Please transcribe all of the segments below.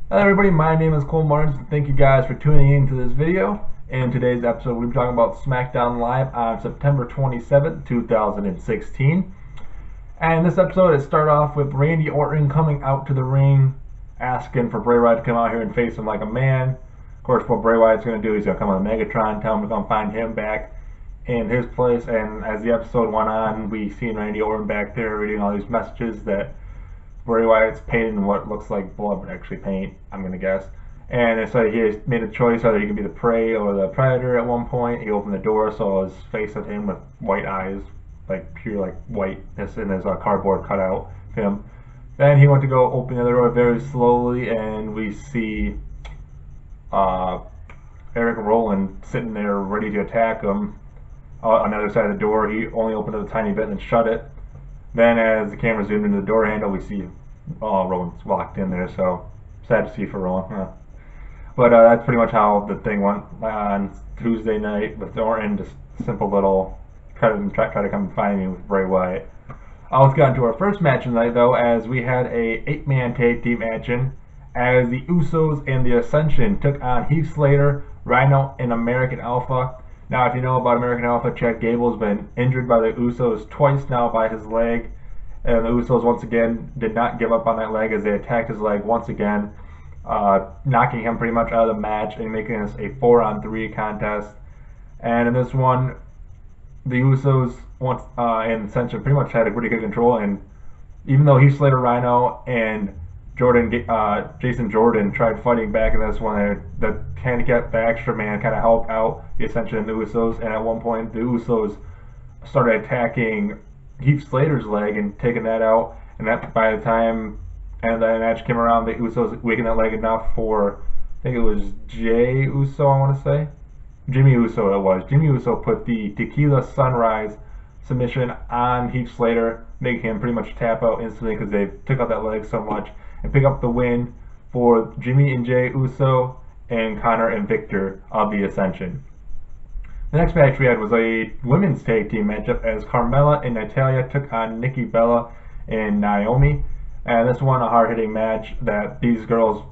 Hello everybody, my name is Cole Martins and thank you guys for tuning in to this video. In today's episode we'll be talking about SmackDown Live on September 27th, 2016. And in this episode it started off with Randy Orton coming out to the ring asking for Bray Wyatt to come out here and face him like a man. Of course what Bray Wyatt's going to do is he's going to come on Megatron, tell him to come find him back in his place. And as the episode went on, we seen Randy Orton back there reading all these messages that Bray Wyatt's painted in what looks like blood, but actually paint, I'm gonna guess. And it's like he made a choice whether he could be the prey or the predator at one point. He opened the door, so his face of him with white eyes, like pure like whiteness in his cardboard cutout of him. Then he went to go open the door very slowly, and we see uh, Eric Rowan sitting there ready to attack him. On the other side of the door, he only opened it a tiny bit and then shut it. Then as the camera zoomed into the door handle, we see Rowan's locked in there, so sad to see for Rowan. Huh. But that's pretty much how the thing went on Tuesday night with Orton. Just simple little try to come and find me with Bray Wyatt. Let's get into our first match tonight, though, as we had a 8-man tag team action as the Usos and the Ascension took on Heath Slater, Rhino, and American Alpha. Now, if you know about American Alpha, Chad Gable's been injured by the Usos twice now by his leg. And the Usos once again did not give up on that leg as they attacked his leg once again, knocking him pretty much out of the match and making this a 4-on-3 contest. And in this one, the Usos and Ascension pretty much had a pretty good control. And even though Heath Slater, Rhino, and Jason Jordan tried fighting back in this one, the handicap, the extra man, kind of helped out the Ascension and the Usos. And at one point, the Usos started attacking Heath Slater's leg and taking that out. And that by the time and the match came around, the Usos weakened that leg enough for, I think it was Jay Uso, I want to say. Jimmy Uso it was. Jimmy Uso put the Tequila Sunrise submission on Heath Slater, making him pretty much tap out instantly because they took out that leg so much, and pick up the win for Jimmy and Jay Uso and Connor and Victor of the Ascension. The next match we had was a women's tag team matchup as Carmella and Natalya took on Nikki Bella and Naomi. And this one, a hard-hitting match that these girls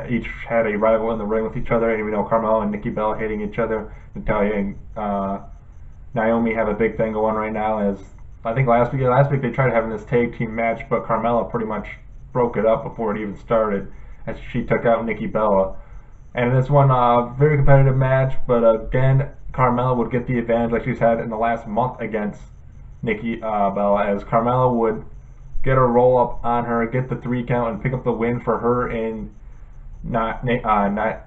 each had a rival in the ring with each other. And we know Carmella and Nikki Bella hating each other. Natalya and Naomi have a big thing going right now. As I think last week they tried having this tag team match, but Carmella pretty much broke it up before it even started as she took out Nikki Bella. And in this one, very competitive match, but again, Carmella would get the advantage like she's had in the last month against Nikki Bella, as Carmella would get a roll up on her, get the 3 count, and pick up the win for her and Natalya.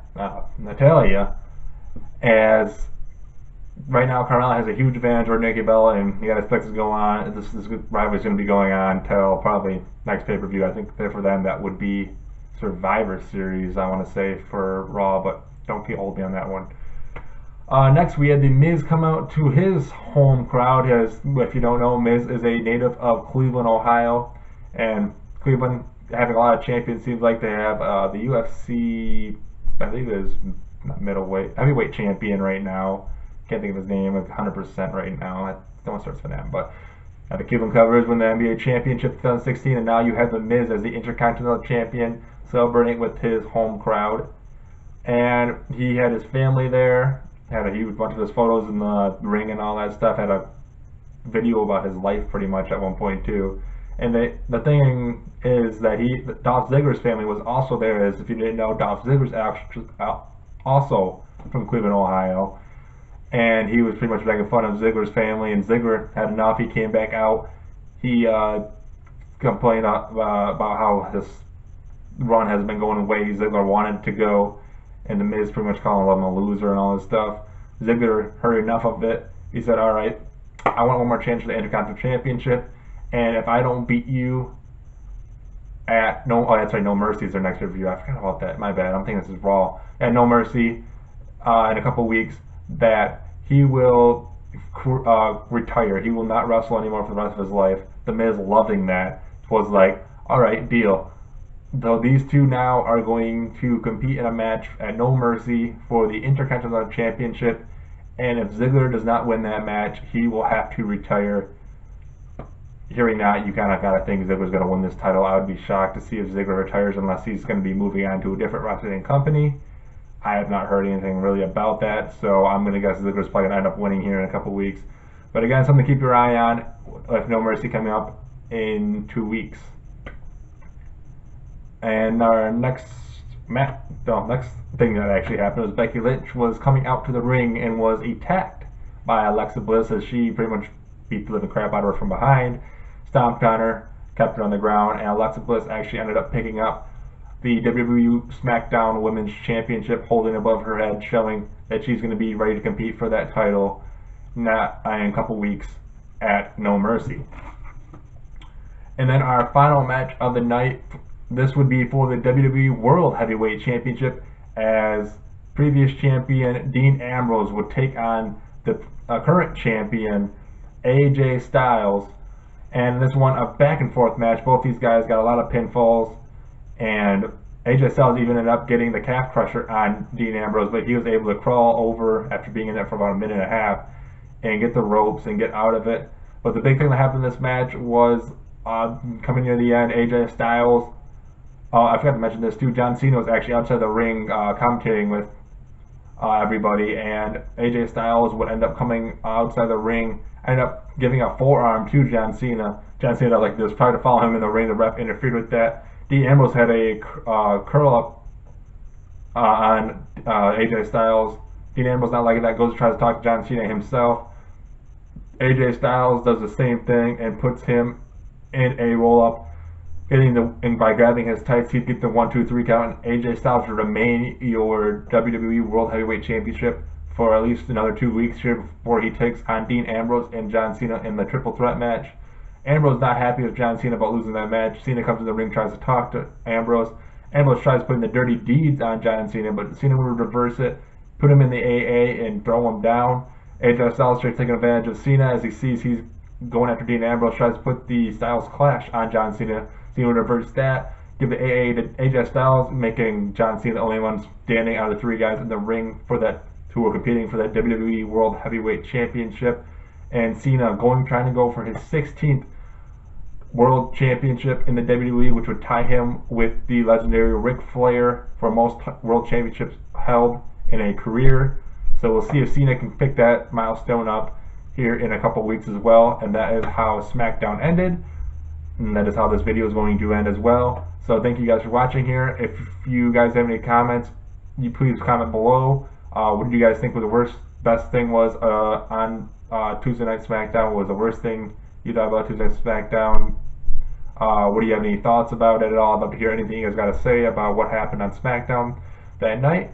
As right now, Carmella has a huge advantage over Nikki Bella, and you got to expect this to go on. This rivalry is going to be going on until probably next pay-per-view. I think for them that would be Survivor Series, I want to say, for Raw, but don't hold me on that one. Next, we had The Miz come out to his home crowd. As if you don't know, Miz is a native of Cleveland, Ohio, and Cleveland having a lot of champions. Seems like they have the UFC, I believe it is heavyweight champion right now. Can't think of his name 100% right now. I don't want to start with that, but the Cleveland Cavaliers won the NBA championship in 2016, and now you have The Miz as the Intercontinental Champion, celebrating with his home crowd. And he had his family there. Had a huge bunch of his photos in the ring and all that stuff. Had a video about his life pretty much at one point too. And the thing is that Dolph Ziggler's family was also there. As if you didn't know, Dolph Ziggler's actually also from Cleveland, Ohio. And he was pretty much making fun of Ziggler's family. And Ziggler had enough. He came back out. He complained about how this run has been going away. Ziggler wanted to go, and The Miz pretty much calling him a loser and all this stuff. Ziggler heard enough of it. He said, all right, I want one more chance for the Intercontinental Championship, and if I don't beat you at No Mercy is their next review. I forgot about that. My bad. I'm thinking this is Raw. At No Mercy in a couple weeks, that he will retire. He will not wrestle anymore for the rest of his life. The Miz, loving that, was like, all right, deal. Though these two now are going to compete in a match at No Mercy for the Intercontinental Championship, and if Ziggler does not win that match, he will have to retire hearing that, you kind of got to think Ziggler's going to win this title. I would be shocked to see if Ziggler retires unless he's going to be moving on to a different wrestling company. I have not heard anything really about that, so I'm going to guess Ziggler's probably going to end up winning here in a couple weeks. But again, something to keep your eye on with No Mercy coming up in 2 weeks. And our next thing that actually happened was Becky Lynch was coming out to the ring and was attacked by Alexa Bliss as she pretty much beat the living crap out of her from behind, stomped on her, kept her on the ground, and Alexa Bliss actually ended up picking up the WWE Smackdown Women's Championship, holding above her head, showing that she's going to be ready to compete for that title in a couple weeks at No Mercy. And then our final match of the night, this would be for the WWE World Heavyweight Championship, as previous champion Dean Ambrose would take on the current champion AJ Styles. And this one, a back and forth match. Both these guys got a lot of pinfalls, and AJ Styles even ended up getting the calf crusher on Dean Ambrose, but he was able to crawl over after being in there for about a minute and a half and get the ropes and get out of it. But the big thing that happened in this match was coming near the end, AJ Styles, I forgot to mention this too, John Cena was actually outside the ring commentating with everybody, and AJ Styles would end up coming outside the ring, ended up giving a forearm to John Cena. John Cena like this, tried to follow him in the ring. The ref interfered with that. Dean Ambrose had a curl up on AJ Styles. Dean Ambrose not liking that, goes to try to talk to John Cena himself. AJ Styles does the same thing and puts him in a roll up, and by grabbing his tights, he'd get the 1, 2, 3 count. And AJ Styles would remain your WWE World Heavyweight Championship for at least another 2 weeks here before he takes on Dean Ambrose and John Cena in the triple threat match. Ambrose not happy with John Cena about losing that match. Cena comes to the ring, tries to talk to Ambrose. Ambrose tries putting the dirty deeds on John Cena, but Cena would reverse it, put him in the AA, and throw him down. AJ Styles starts taking advantage of Cena as he sees he's going after Dean Ambrose, tries to put the Styles Clash on John Cena. Cena would reverse that, give the AA to AJ Styles, making John Cena the only one standing out of the 3 guys in the ring for that, who were competing for that WWE World Heavyweight Championship. And Cena trying to go for his 16th World Championship in the WWE, which would tie him with the legendary Ric Flair for most World Championships held in a career. So we'll see if Cena can pick that milestone up here in a couple weeks as well. And that is how SmackDown ended. And that is how this video is going to end as well. So thank you guys for watching here. If you guys have any comments, you please comment below. What did you guys think was the best thing was on Tuesday Night SmackDown? What was the worst thing you thought about Tuesday Night SmackDown? What do you have any thoughts about it at all? I'd love to hear anything you guys got to say about what happened on SmackDown that night.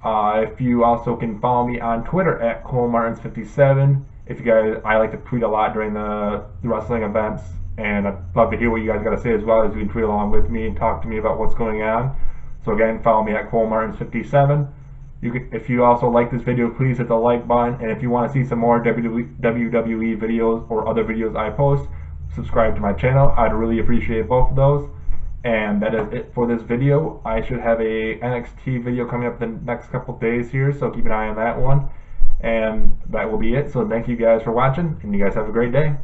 If you also can follow me on Twitter at ColeMartins57. If you guys, I like to tweet a lot during the wrestling events, and I'd love to hear what you guys got to say as well, as you can tweet along with me and talk to me about what's going on. So again, follow me at ColeMartins57. If you also like this video, please hit the like button, and if you want to see some more WWE videos or other videos I post, subscribe to my channel. I'd really appreciate both of those. And that is it for this video. I should have a NXT video coming up the next couple days here, so keep an eye on that one. And that will be it. So thank you guys for watching, and you guys have a great day.